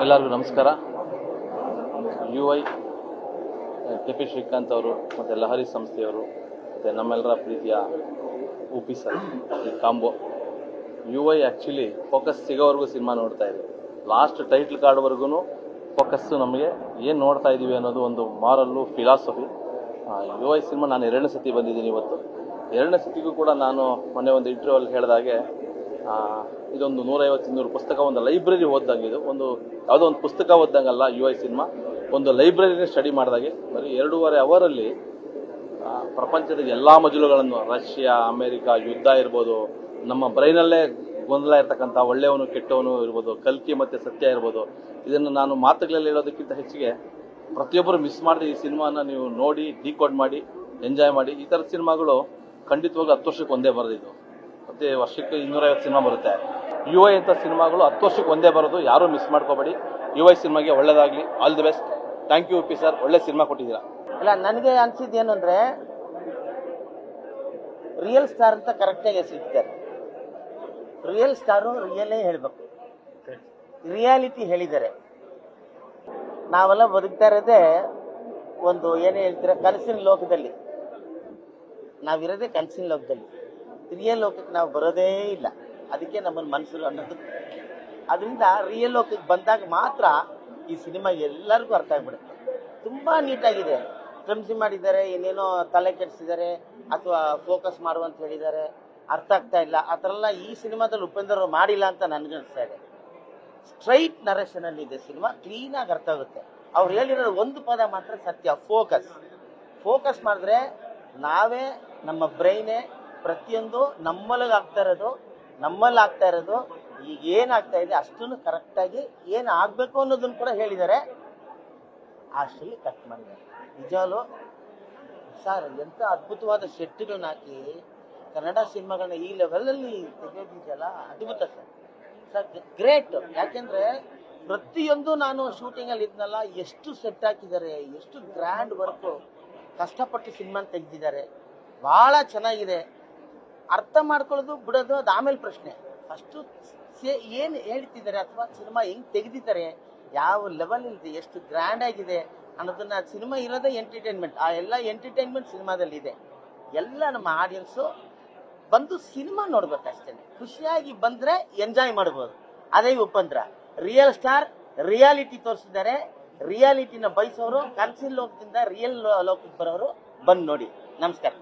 ಎಲ್ಲರಿಗೂ ನಮಸ್ಕಾರ. UI KP Srikanth ಅವರು ಮತ್ತು ಲಹರಿ ಸಂಸ್ಥೆಯವರು ಮತ್ತು ನಮ್ಮೆಲ್ಲರ ಪ್ರೀತಿಯ UP ಸರ್ ಈ ಕಾಂಬೋ UI ಆ್ಯಕ್ಚುಲಿ ಫೋಕಸ್ ಸಿಗೋವರೆಗೂ ಸಿನಿಮಾ ನೋಡ್ತಾ ಇದೆ. ಲಾಸ್ಟ್ ಟೈಟ್ಲ್ ಕಾರ್ಡ್ವರೆಗೂ ಫೋಕಸ್ಸು ನಮಗೆ ಏನು ನೋಡ್ತಾ ಇದ್ದೀವಿ ಅನ್ನೋದು ಒಂದು ಮಾರಲ್ಲು ಫಿಲಾಸಫಿ. UI ಸಿನಿಮಾ ನಾನು 2ನೇ ಸತಿ ಬಂದಿದ್ದೀನಿ. ಇವತ್ತು 2ನೇ ಸತಿಗೂ ಕೂಡ ನಾನು ಮೊನ್ನೆ ಒಂದು ಇಂಟರ್ವ್ಯೂಲ್ಲಿ ಹೇಳಿದಾಗೆ ಇದೊಂದು 150-200 ಪುಸ್ತಕ ಒಂದು ಲೈಬ್ರರಿ ಓದ್ದಂಗೆ, ಇದು ಒಂದು ಯಾವುದೋ ಒಂದು ಪುಸ್ತಕ ಓದ್ದಂಗಲ್ಲ. UI ಸಿನಿಮಾ ಒಂದು ಲೈಬ್ರರಿನೇ ಸ್ಟಡಿ ಮಾಡಿದಾಗೆ ಬರೀ 2.5 ಅವರಲ್ಲಿ ಪ್ರಪಂಚದ ಎಲ್ಲ ಮಜಲುಗಳನ್ನು, ರಷ್ಯಾ, ಅಮೇರಿಕಾ, ಯುದ್ಧ ಇರ್ಬೋದು, ನಮ್ಮ ಬ್ರೈನಲ್ಲೇ ಗೊಂದಲ ಇರ್ತಕ್ಕಂಥ ಒಳ್ಳೆಯವನು ಕೆಟ್ಟವನು ಇರ್ಬೋದು, ಕಲ್ಕಿ ಮತ್ತು ಸತ್ಯ ಇರ್ಬೋದು, ಇದನ್ನು ನಾನು ಮಾತುಗಳಲ್ಲಿ ಹೇಳೋದಕ್ಕಿಂತ ಹೆಚ್ಚಿಗೆ ಪ್ರತಿಯೊಬ್ಬರು ಮಿಸ್ ಮಾಡದೆ ಈ ಸಿನಿಮಾನ ನೀವು ನೋಡಿ ಡಿಕೋಡ್ ಮಾಡಿ ಎಂಜಾಯ್ ಮಾಡಿ. ಈ ಥರದ ಸಿನಿಮಾಗಳು ಖಂಡಿತವಾಗ್ಲೂ 10 ವರ್ಷಕ್ಕೆ ಒಂದೇ ಬರೋದಿದ್ದು, ಪ್ರತಿ ವರ್ಷಕ್ಕೆ 250 ಸಿನಿಮಾ ಬರುತ್ತೆ. UI ಅಂತ ಸಿನಿಮಾಗಳು 10 ವರ್ಷಕ್ಕೆ ಒಂದೇ ಬರೋದು, ಯಾರೂ ಮಿಸ್ ಮಾಡ್ಕೋಬೇಡಿ. UI ಸಿನಿಮಾಗೆ ಒಳ್ಳೇದಾಗಲಿ, all the best. Thank you UP sir, ಒಳ್ಳೆ ಸಿನಿಮಾ ಕೊಟ್ಟಿದ್ದೀರಾ. ಇಲ್ಲ, ನನಗೆ ಅನಿಸಿದ್ದು ಏನು ಅಂದರೆ, ರಿಯಲ್ ಸ್ಟಾರ್ ಅಂತ ಕರೆಕ್ಟಾಗಿ ಹೆಸರಿದ್ದಾರೆ. ರಿಯಲ್ ಸ್ಟಾರು ರಿಯಲೇ ಹೇಳಬೇಕು, ರಿಯಾಲಿಟಿ ಹೇಳಿದ್ದಾರೆ. ನಾವೆಲ್ಲ ಬದುಕ್ತಾ ಇರೋದೇ ಒಂದು ಏನು ಹೇಳ್ತೀರ, ಕನಸಿನ ಲೋಕದಲ್ಲಿ. ನಾವಿರೋದೇ ಕನಸಿನ ಲೋಕದಲ್ಲಿ, ರಿಯಲ್ ಲೋಕಕ್ಕೆ ನಾವು ಬರೋದೇ ಇಲ್ಲ. ಅದಕ್ಕೆ ನಮ್ಮನ್ನು ಮನಸ್ಸು ಅನ್ನೋದು. ಅದರಿಂದ ರಿಯಲ್ ಲೋಕಕ್ಕೆ ಬಂದಾಗ ಮಾತ್ರ ಈ ಸಿನಿಮಾ ಎಲ್ಲರಿಗೂ ಅರ್ಥ ಆಗಿಬಿಡುತ್ತೆ. ತುಂಬ ನೀಟಾಗಿದೆ, ಕ್ರಮಿಸಿ ಮಾಡಿದ್ದಾರೆ, ಏನೇನೋ ತಲೆ ಕೆಡಿಸಿದ್ದಾರೆ ಅಥವಾ ಫೋಕಸ್ ಮಾಡುವಂತ ಹೇಳಿದ್ದಾರೆ, ಅರ್ಥ ಆಗ್ತಾ ಇಲ್ಲ. ಆ ಥರ ಎಲ್ಲ ಈ ಸಿನಿಮಾದಲ್ಲಿ ಉಪೇಂದ್ರ ಅವರು ಮಾಡಿಲ್ಲ ಅಂತ ನನಗನ್ನಿಸ್ತಾ ಇದೆ. ಸ್ಟ್ರೈಟ್ ನರೇಷನಲ್ಲಿ ಇದೆ ಸಿನಿಮಾ, ಕ್ಲೀನಾಗಿ ಅರ್ಥ ಆಗುತ್ತೆ. ಅವ್ರು ಹೇಳಿರೋದು ಒಂದು ಪದ ಮಾತ್ರ ಸತ್ಯ, ಫೋಕಸ್ ಮಾಡಿದ್ರೆ ನಾವೇ, ನಮ್ಮ ಬ್ರೈನೇ ಪ್ರತಿಯೊಂದು ನಮ್ಮಲ್ಲಿ ಆಗ್ತಾ ಇರೋದು ಈಗ ಏನಾಗ್ತಾ ಇದೆ ಅಷ್ಟನ್ನು ಕರೆಕ್ಟಾಗಿ ಏನು ಆಗಬೇಕು ಅನ್ನೋದನ್ನು ಕೂಡ ಹೇಳಿದ್ದಾರೆ. ಅಷ್ಟರಲ್ಲಿ ಕಟ್ ಮಾಡಿದ್ದಾರೆ. ನಿಜವೂ ಸರ್, ಎಂಥ ಅದ್ಭುತವಾದ ಸೆಟ್ಗಳನ್ನ ಹಾಕಿ ಕನ್ನಡ ಸಿನಿಮಾಗಳನ್ನ ಈ ಲೆವೆಲಲ್ಲಿ ತೆಗೆಯೋದಿದೆಯಲ್ಲ, ಅದ್ಭುತ ಸರ್, ಗ್ರೇಟ್. ಯಾಕೆಂದರೆ ಪ್ರತಿಯೊಂದು ನಾನು ಶೂಟಿಂಗಲ್ಲಿ ಇದ್ನಲ್ಲ, ಎಷ್ಟು ಸೆಟ್ ಹಾಕಿದ್ದಾರೆ, ಎಷ್ಟು ಗ್ರ್ಯಾಂಡ್ ವರ್ಕು, ಕಷ್ಟಪಟ್ಟು ಸಿನಿಮಾನ ತೆಗೆದಿದ್ದಾರೆ. ಭಾಳ ಚೆನ್ನಾಗಿದೆ. ಅರ್ಥ ಮಾಡ್ಕೊಳ್ಳೋದು ಬಿಡೋದು ಅದು ಆಮೇಲೆ ಪ್ರಶ್ನೆ. ಫಸ್ಟು ಏನು ಹೇಳ್ತಿದ್ದಾರೆ ಅಥವಾ ಸಿನಿಮಾ ಹೆಂಗೆ ತೆಗೆದಿದ್ದಾರೆ, ಯಾವ ಲೆವೆಲ್ ಇದೆ, ಎಷ್ಟು ಗ್ರ್ಯಾಂಡ್ ಆಗಿದೆ ಅನ್ನೋದನ್ನ. ಸಿನಿಮಾ ಇರೋದೇ ಎಂಟರ್ಟೈನ್ಮೆಂಟ್, ಆ ಎಲ್ಲ ಎಂಟರ್ಟೈನ್ಮೆಂಟ್ ಸಿನಿಮಾದಲ್ಲಿ ಇದೆ. ಎಲ್ಲ ನಮ್ಮ ಆಡಿಯನ್ಸು ಬಂದು ಸಿನಿಮಾ ನೋಡ್ಬೇಕಷ್ಟೇ, ಖುಷಿಯಾಗಿ ಬಂದರೆ ಎಂಜಾಯ್ ಮಾಡ್ಬೋದು. ಅದೇ ಉಪೇಂದ್ರ ರಿಯಲ್ ಸ್ಟಾರ್, ರಿಯಾಲಿಟಿ ತೋರಿಸಿದ್ದಾರೆ. ರಿಯಾಲಿಟಿನ ಬಯಸೋರು, ಕನಸಿನ ಲೋಕದಿಂದ ರಿಯಲ್ ಲೋಕಕ್ಕೆ ಬರೋರು ಬಂದು ನೋಡಿ. ನಮಸ್ಕಾರ.